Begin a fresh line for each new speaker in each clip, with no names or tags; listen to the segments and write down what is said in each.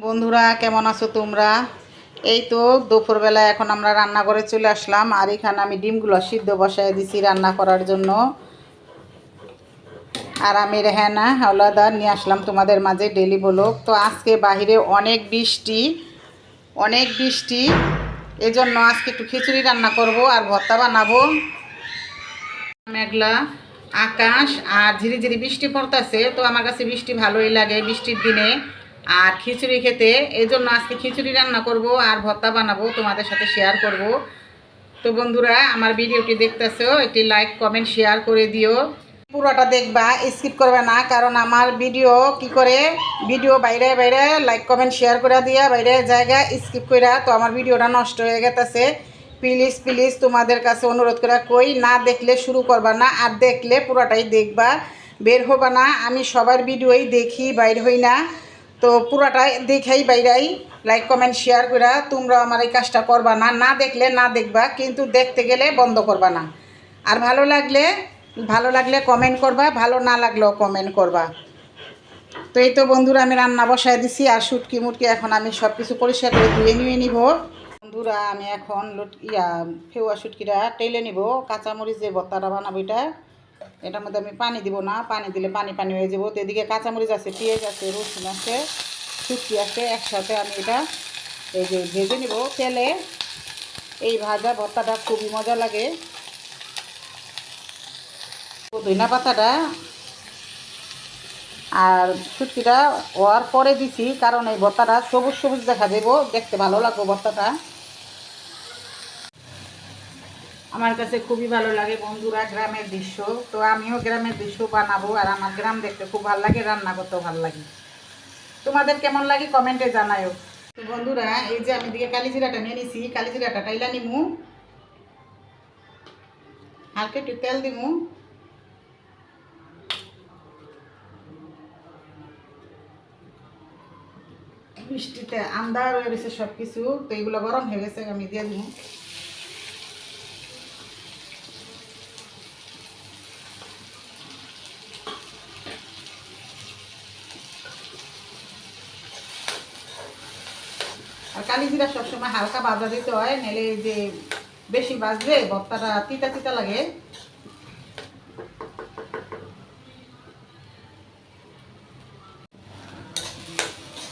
বন্ধুরা কেমন আছো তোমরা? এই তো দুপুরবেলা এখন আমরা রান্না করে চলে আসলাম। আর এখানে আমি ডিমগুলো সিদ্ধ বসায় দিছি রান্না করার জন্য। আর আমি রেহানা হাওলাদার নিয়ে আসলাম তোমাদের মাঝে ডেলি ব্লগ। তো আজকে বাহিরে অনেক বৃষ্টি, এজন্য আজকে একটু খিচুড়ি রান্না করব আর ভর্তা বানাবো। মেঘলা আকাশ আর ঝিরিঝিরি বৃষ্টি পড়তেছে, তো আমার কাছে বৃষ্টি ভালোই লাগে বৃষ্টির দিনে। আর খিচুড়ি খেতে এই জন্য আজকে খিচুড়ি রান্না করব আর ভর্তা বানাবো, তোমাদের সাথে শেয়ার করব। তো বন্ধুরা আমার ভিডিওটি দেখতেছো, একটি লাইক কমেন্ট শেয়ার করে দিও। পুরোটা দেখবা, স্কিপ করবে না, কারণ আমার ভিডিও বাইরে বাইরে লাইক কমেন্ট শেয়ার করে দিয়া বাইরে জায়গা স্কিপ করে তো আমার ভিডিওটা নষ্ট হয়ে গেছে। প্লিজ প্লিজ তোমাদের কাছে অনুরোধ করে কই, না দেখলে শুরু করবা না, আর দেখলে পুরোটাই দেখবা, বের হবা না। আমি সবার ভিডিওই দেখি, বাইর হই না, তো পুরোটাই দেখাই বাইরাই লাইক কমেন্ট শেয়ার করে তোমরা আমার এই কাজটা করবা না। না দেখলে না দেখবা, কিন্তু দেখতে গেলে বন্ধ করবা না। আর ভালো লাগলে কমেন্ট করবা, ভালো না লাগলেও কমেন্ট করবা। তো এই তো বন্ধুরা আমি রান্না বসায় দিছি, আর শুটকি মুটকি এখন আমি সব কিছু পরিষ্কার করে ধুয়ে নিয়ে নিব। বন্ধুরা আমি এখন ফেওয়া শুটকিটা টেলে নিব। কাঁচামরিচ যে ভর্তাটা বানাবো এটার মধ্যে আমি পানি দিব না, পানি দিলে পানি পানি হয়ে যাবো। তো এদিকে কাঁচামরিচ আছে, পেঁয়াজ আছে, রসুন আছে, শুটকি আছে, একসাথে আমি এটা এই যে ভেজে নিব তেলে। এই ভাজা ভর্তাটা খুবই মজা লাগে। ধনিয়া পাতাটা আর শুটকিটা হওয়ার পরে দিছি, কারণ এই ভর্তাটা সবুজ সবুজ দেখা দেবো, দেখতে ভালো লাগবে ভর্তাটা। আমার কাছে খুবই ভালো লাগে বন্ধুরা গ্রামের দৃশ্য, তো আমিও গ্রামের দৃশ্য বানাবো। আর আমার গ্রাম দেখতে খুব ভালো লাগে, রান্না করতেও ভালো লাগে। তোমাদের কেমন লাগে কমেন্টে জানাও। তো বন্ধুরা এই যে আমি দিকে কালিজিরাটা নিয়ে নিছি, কালিজিরাটা টাইলা নিমু, হালকা একটু তেল দিমু। বৃষ্টিতে আন্দার হয়ে গেছে সব কিছু, তো এগুলো গরম হয়ে গেছে, আমি দিয়ে দিই। আর কালিজিরা সবসময় হালকা ভাজা দিতে হয়, নাহলে এই যে বেশি ভাজলে ভর্তাটা তিতা তিতা লাগে।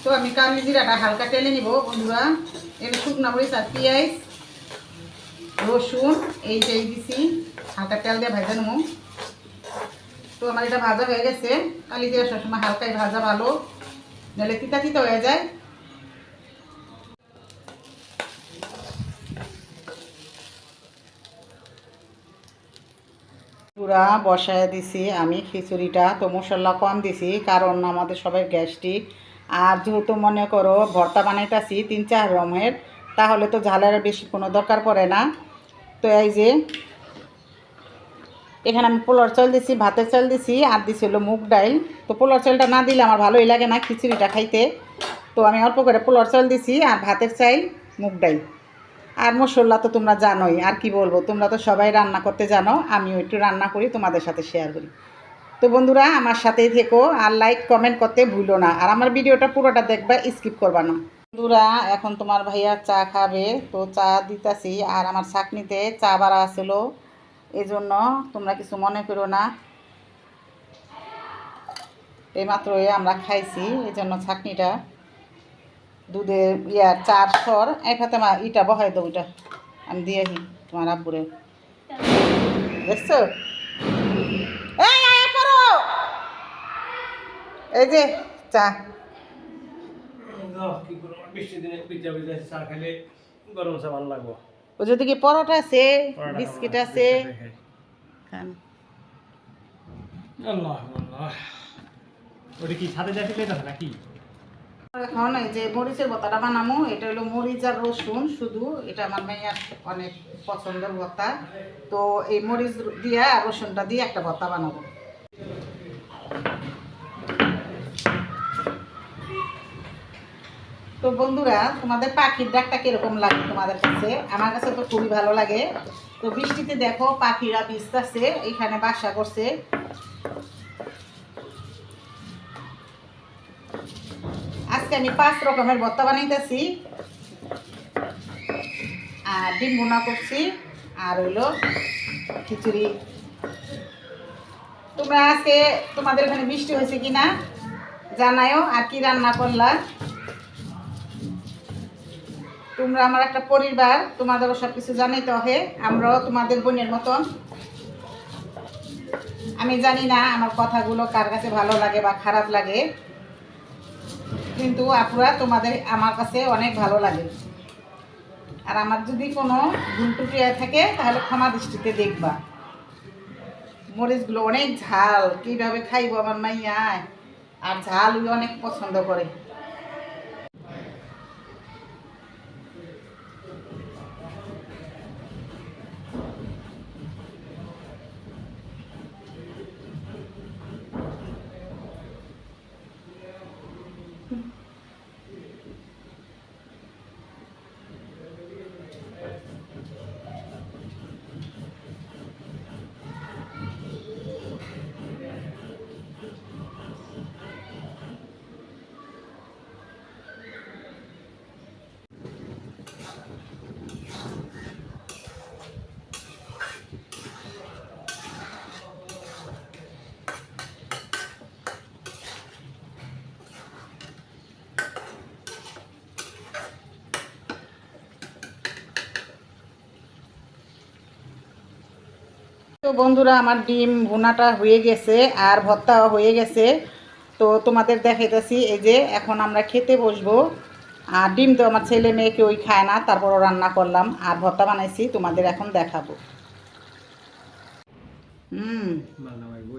তো আমি কালিজিরাটা হালকা টেলে নিব বন্ধুরা। এবার শুকনো মরিচ আর পেঁয়াজ রসুন এই যে দিছি, হালকা তেল দিয়ে ভাজা নেব। তো আমার এটা ভাজা হয়ে গেছে। কালিজিরা সবসময় হালকাই ভাজা ভালো, নাহলে তিতা তিতা হয়ে যায়। পুরা বসায় দিছি আমি খিচুড়িটা। তো মশলা কম দিছি, কারণ আমাদের সবাই গ্যাস্ট্রিক। আর যেহেতু মনে করো ভর্তা বানাইতেছি 3-4 রকমের, তাহলে তো ঝালের বেশি কোনো দরকার পড়ে না। তো এই যে এখানে আমি পোলার চাল দিছি, ভাতের চাল দিছি, আর দিছি হলো মুগ ডাল। তো পোলার চালটা না দিলে আমার ভালোই লাগে না খিচুড়িটা খাইতে, তো আমি অল্প করে পোলার চাল দিছি, আর ভাতের চাল মুগ ডাল। আর মশলা তো তোমরা জানোই, আর কি বলবো, তোমরা তো সবাই রান্না করতে জানো, আমিও একটু রান্না করি, তোমাদের সাথে শেয়ার করি। তো বন্ধুরা আমার সাথেই থেকো, আর লাইক কমেন্ট করতে ভুলো না, আর আমার ভিডিওটা পুরোটা দেখবা, স্কিপ করবা না। বন্ধুরা এখন তোমার ভাইয়া চা খাবে, তো চা দিতাছি। আর আমার ছাঁকনিতে চা বাড়া ছিল, এই জন্য তোমরা কিছু মনে করো না। এইমাত্র আমরা খাইছি, এই জন্য ছাঁকনিটা দুধের চার সর এই ফাতেমা ইটা বহাই দাও, ওইটা আমি দিয়ে আসি তোমার আব্বুরে, দেখছো? এই যে চা। ও যদি কি পরোটা আছে, বিস্কিট আছে, খান। এখন এই যে মরিচের ভর্তাটা বানাবো, এটা হলো মরিচ আর রসুন শুধু, এটা আমার মেয়ের অনেক পছন্দের ভর্তা। তো এই মরিচ দিয়ে আর রসুনটা দিয়ে একটা ভর্তা বানাবো। তো বন্ধুরা তোমাদের পাখির ডাকটা কিরকম লাগে তোমাদের কাছে? আমার কাছে তো খুবই ভালো লাগে। তো বৃষ্টিতে দেখো পাখিরা ভিজতেছে, এখানে বাসা করছে। আজকে আমি 5 রকমের ভর্তা বানাইতেছি, আর ডিম ভুনা করছি, আর হইলো খিচুড়ি। তোমরা আজকে তোমাদের এখানে বৃষ্টি হয়েছে কিনা জানায়ও, আর কি রান্না করলা। তোমরা আমার একটা পরিবার, তোমাদেরও সব কিছু জানাইতে হবে, আমরাও তোমাদের বোনের মতন। আমি জানি না আমার কথাগুলো কার কাছে ভালো লাগে বা খারাপ লাগে, কিন্তু আপুরা তোমাদের আমার কাছে অনেক ভালো লাগে। আর আমার যদি কোনো ভুল ত্রুটি থাকে তাহলে ক্ষমা দৃষ্টিতে দেখবা। মরিচগুলো অনেক ঝাল, কীভাবে খাইবো আমার মাইয়া, আর ঝাল অনেক পছন্দ করে। তো বন্ধুরা, আমার ডিম ভুনাটা হয়ে গেছে আর ভর্তাও হয়ে গেছে। তো তোমাদের দেখাইতেছি, এই যে এখন আমরা খেতে বসবো। আর ডিম তো আমার ছেলে মেয়ে কেউই খায় না, তারপরও রান্না করলাম আর ভর্তা বানাইছি, তোমাদের এখন দেখাবো।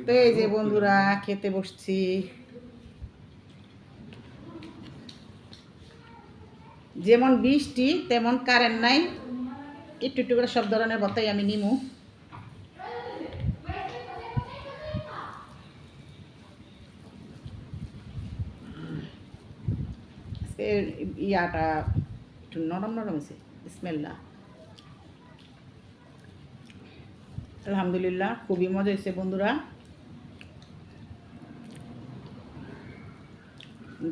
তো এই যে বন্ধুরা, খেতে বসছি। যেমন বৃষ্টি তেমন কারেন্ট নাই, একটু একটু করে সব ধরনের ভর্তাই আমি নিমু। ইয়াটা একটু নরম নরম হয়েছে, স্মেলটা আলহামদুলিল্লাহ খুবই মজা হয়েছে বন্ধুরা।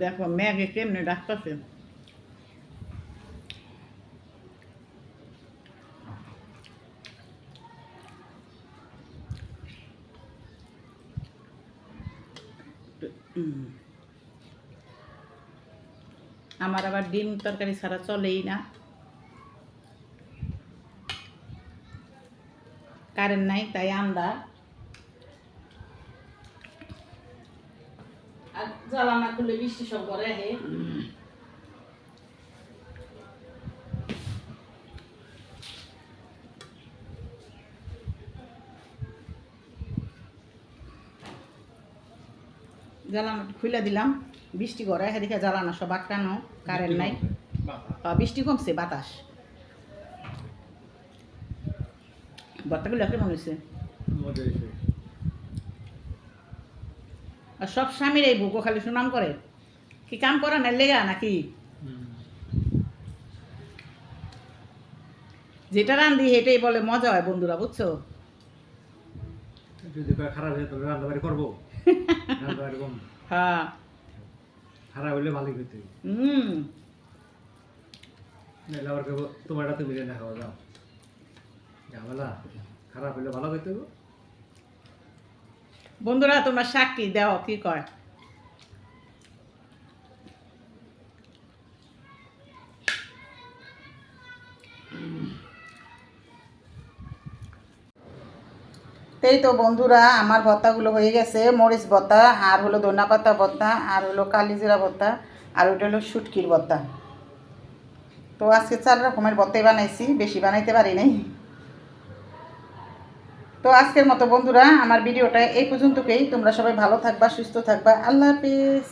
দেখো ম্যাগে কেমনে ডাকতেছে। আমার আবার ডিম তরকারি ছাড়া চলেই না, কারেন্ট নাই তাই আন্দা। আর জ্বালানা খুলে বৃষ্টি সব করে আহে। জ্বালানা খুলে দিলাম, বৃষ্টি করে এদিকে জ্বালানা সব আটকানো, কারেন্ট নাই। বৃষ্টি কমছে, বাতাস। ভর্তাগুলো কেমন হয়েছে? আর সব স্বামীর এই বুকো খালি সুনাম করে, কি কাম করা না লেগা নাকি? যেটা রান্ধি এটাই বলে মজা হয় বন্ধুরা, বুঝছো?
যদি খারাপ হয়ে তাহলে রান্নাবাড়ি করবো।
হ্যাঁ,
খারাপ হইলে ভালোই হইতে। আবার তোমারটা তুমি না খাওয়া যাও, ঝামেলা। খারাপ হইলে ভালো হইতে।
বন্ধুরা তোমরা সাক্ষী দাও কি কয়। এই তো বন্ধুরা, আমার ভর্তাগুলো হয়ে গেছে। মরিচ ভর্তা, আর হলো ধনিয়া পাতা ভর্তা, আর হলো কালিজিরা ভর্তা, আর ওইটা হলো শুটকির ভর্তা। তো আজকে 4 রকমের ভর্তাই বানাইছি, বেশি বানাইতে পারি নাই। তো আজকের মতো বন্ধুরা আমার ভিডিওটা এই পর্যন্তই। তোমরা সবাই ভালো থাকবা, সুস্থ থাকবা। আল্লাহ হাফিজ।